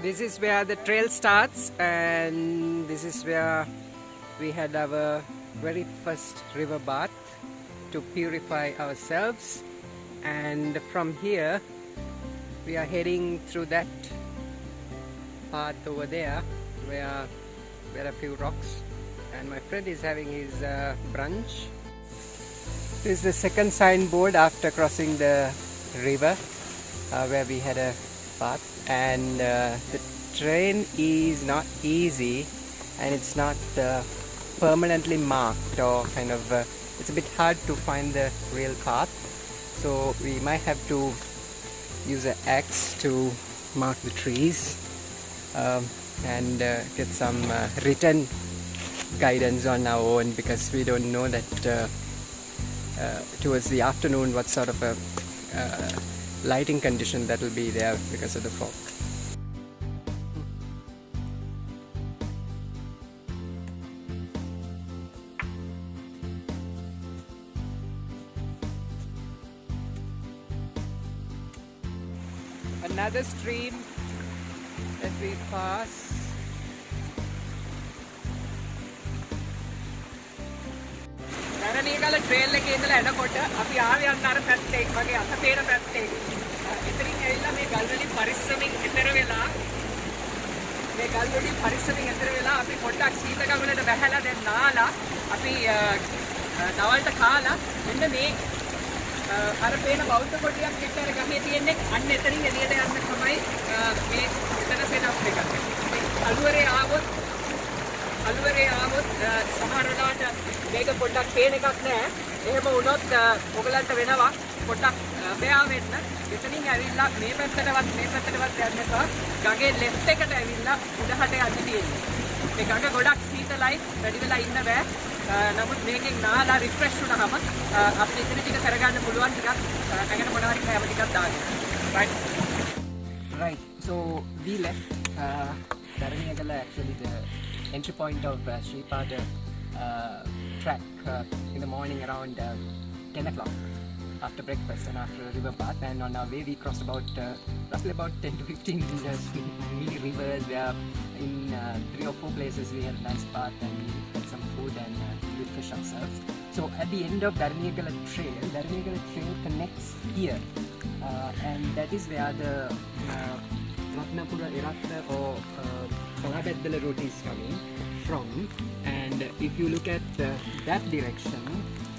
This is where the trail starts, and this is where we had our very first river bath to purify ourselves. And from here we are heading through that path over there where there are a few rocks, and my friend is having his brunch. This is the second signboard after crossing the river where we had a bath, and the terrain is not easy, and it's not permanently marked, or kind of it's a bit hard to find the real path, so we might have to use an axe to mark the trees and get some written guidance on our own, because we don't know that towards the afternoon what sort of a lighting condition that will be there because of the fog. Another stream that we pass. Kulathilaka trail එකේ ඉඳලා එනකොට අපි ආවේ යන්න අර පැත්තේ වගේ අත පේන පැත්තේ. එතනින් ඇවිල්ලා මේ ගල් වලින් පරිස්සමින් එතර වෙලා අපි පොඩ්ඩක් සීතකම් වලට බැහැලා දැන් නාලා අපි දවල්ට කාලා මෙන්න මේ අර පේන බෞද්ධ කොටියක් එක්ක අර ගහේ තියෙන්නේ අන්න එතනින් එළියට යන්න තමයි මේ එතන සෙටප් එක. අලුවරේ ආවොත් සමහර වෙලාවට මේක පොඩ්ඩක් පේන එකක් නෑ. එහෙම වුණොත් ඔයගලන්ට වෙනවා පොඩ්ඩක් බෑ වෙන්න. එතනින් ඇවිල්ලා මේ පැත්තටවත් යන්න එපා. ගඟේ ලෙෆ්ට් එකට ඇවිල්ලා උඩහට යන්න තියෙන්නේ. මේ ගඟ ගොඩක් සීතලයි, වැඩි වෙලා ඉන්න බෑ. නමුත් මේකෙන් නාලා රිෆ්‍රෙෂ් වුණාම අපිට ඉතින් ටික කරගන්න පුළුවන් ටිකක් ඇඟට මොනවා හරි කෑම ටිකක් දාන්න. Right. So we left Kulathilaka, actually the entry point of Sripada track in the morning around 10 o'clock after breakfast and after a river bath, and on our way we crossed about roughly about 10 to 15 mini rivers. Where in 3 or 4 places we had a nice bath and we had some food and refreshed ourselves. So at the end of Kulathilaka trail connects here, and that is where the Ratnapura or Kalabeddala route is coming from. And if you look at that direction,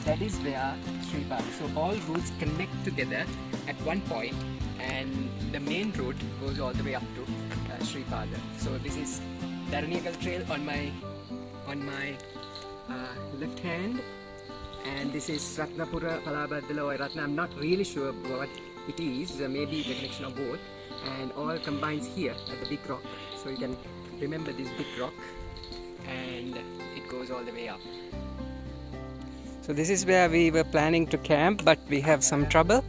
that is where Sripada. So all routes connect together at one point, and the main route goes all the way up to Sripada. So this is Kulathilaka trail on my left hand, and this is Ratnapura, Kalabeddala or Ratna. I'm not really sure what it is. Maybe the connection of both, and all combines here at the big rock. So you can remember this big rock, and it goes all the way up. So this is where we were planning to camp, but we have some trouble.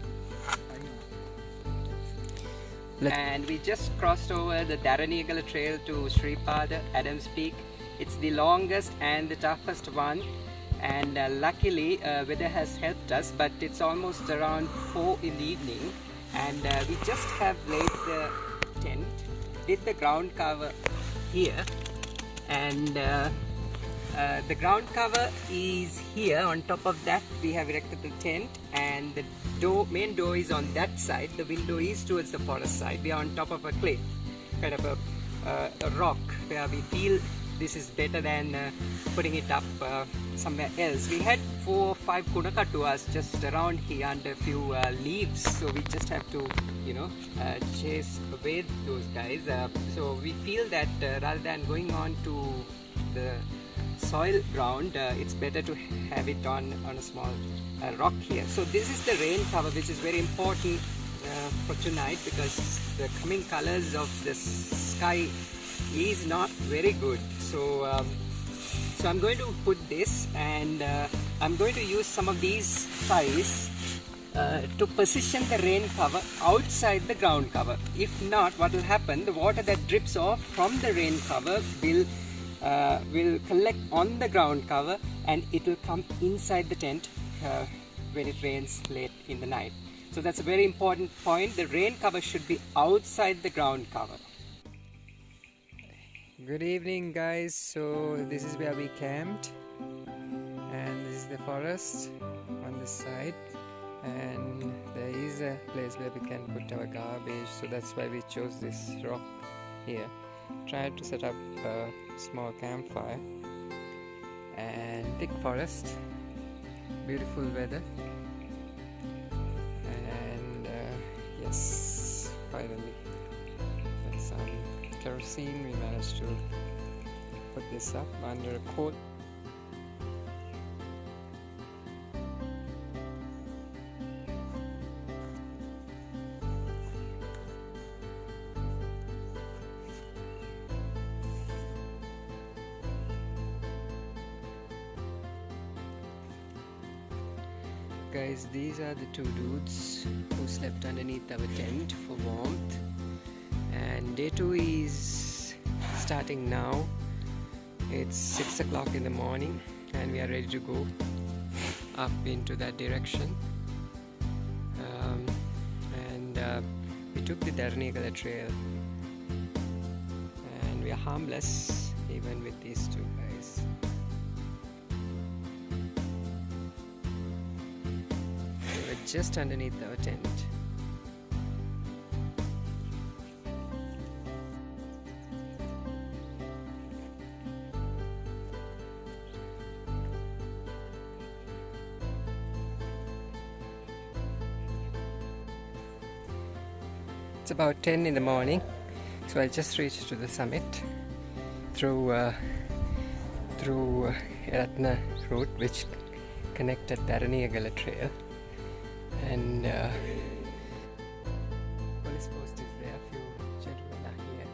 And we just crossed over the Kulathilaka trail to Sripada, Adams Peak. It's the longest and the toughest one, and luckily weather has helped us, but it's almost around 4 in the evening, and we just have laid the tent, did the ground cover here, and the ground cover is here. On top of that we have erected the tent, and the main door is on that side. The window is towards the forest side. We are on top of a cliff, kind of a rock, where we feel this is better than putting it up somewhere else. We had 4 or 5 kunakatuas just around here under a few leaves, so we just have to chase away those guys. So we feel that rather than going on to the soil ground, it's better to have it on a small rock here. So this is the rain cover, which is very important for tonight, because the coming colors of the sky is not very good. So I'm going to put this, and I'm going to use some of these ties to position the rain cover outside the ground cover. If not, what will happen, the water that drips off from the rain cover will collect on the ground cover, and it will come inside the tent when it rains late in the night. So that's a very important point. The rain cover should be outside the ground cover. Good evening, guys. So this is where we camped, and this is the forest on this side, and there is a place where we can put our garbage, so that's why we chose this rock here. Tried to set up a small campfire, and thick forest, beautiful weather, and yes, finally with some kerosene we managed to put this up under a coat. Guys, these are the two dudes who slept underneath our tent for warmth, and day 2 is starting now. It's 6 o'clock in the morning and we are ready to go up into that direction. We took the Kulathilaka trail, and we are harmless even with these two guys. We were just underneath our tent. It's about 10 in the morning, so I just reached to the summit through Ratna route, which connected Kulathilaka trail, and police post is there. A few gentlemen are here.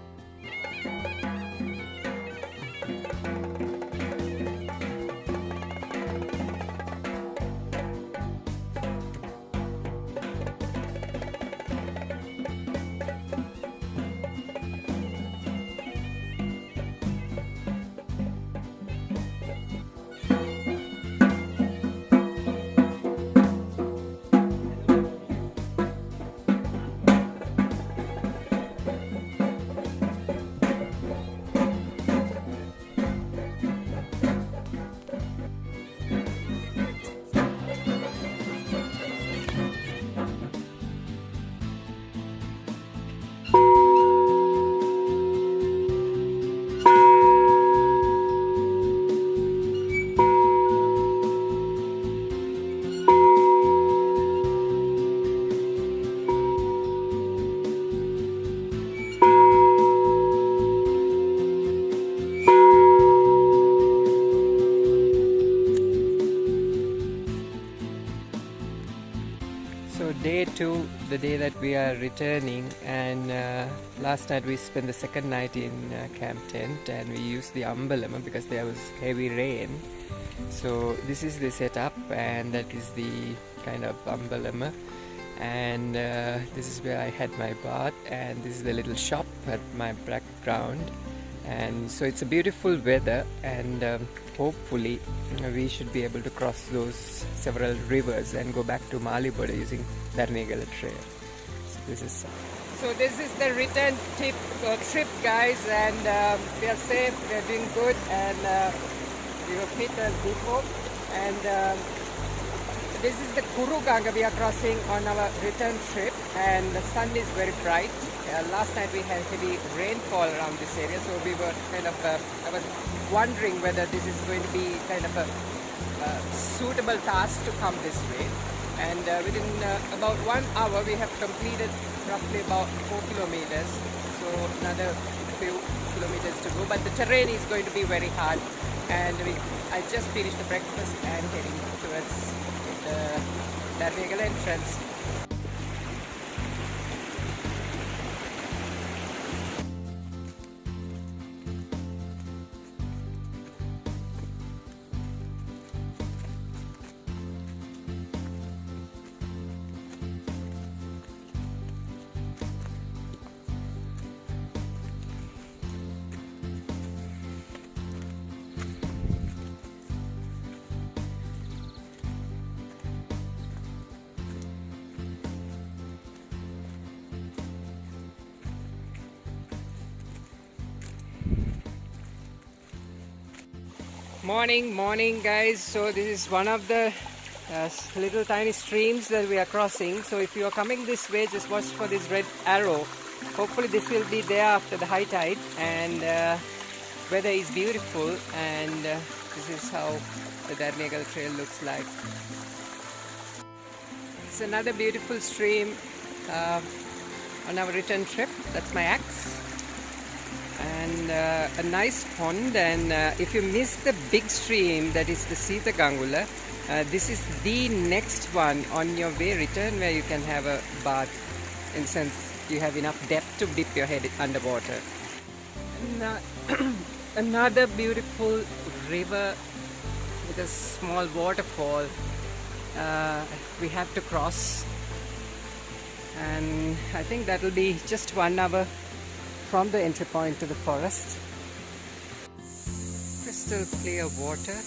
So day 2, the day that we are returning, and last night we spent the second night in camp tent, and we used the umbrella because there was heavy rain. So this is the setup, and that is the kind of umbrella, and this is where I had my bath, and this is the little shop at my background. And so it's a beautiful weather, and hopefully we should be able to cross those several rivers and go back to Maliboda using Kulathilaka trail. So this is the return trip, guys, and we are safe, we are doing good, and we were fit as before. And this is the Kuruganga we are crossing on our return trip, and the sun is very bright. Last night we had heavy rainfall around this area, so we were kind of, I was wondering whether this is going to be kind of a suitable task to come this way. And within about 1 hour we have completed roughly about 4 kilometers, so another few kilometers to go, but the terrain is going to be very hard, and I just finished the breakfast and heading towards the Kulathilaka entrance. Morning guys. So this is one of the little tiny streams that we are crossing. So if you are coming this way, just watch for this red arrow. Hopefully this will be there after the high tide, and weather is beautiful, and this is how the Darnegal trail looks like. It's another beautiful stream on our return trip. That's my axe. And a nice pond, and if you miss the big stream, that is the Sita Gangula, this is the next one on your way return, where you can have a bath, in the sense you have enough depth to dip your head underwater. And, another beautiful river with a small waterfall we have to cross, and I think that will be just 1 hour from the entry point to the forest. Crystal clear water.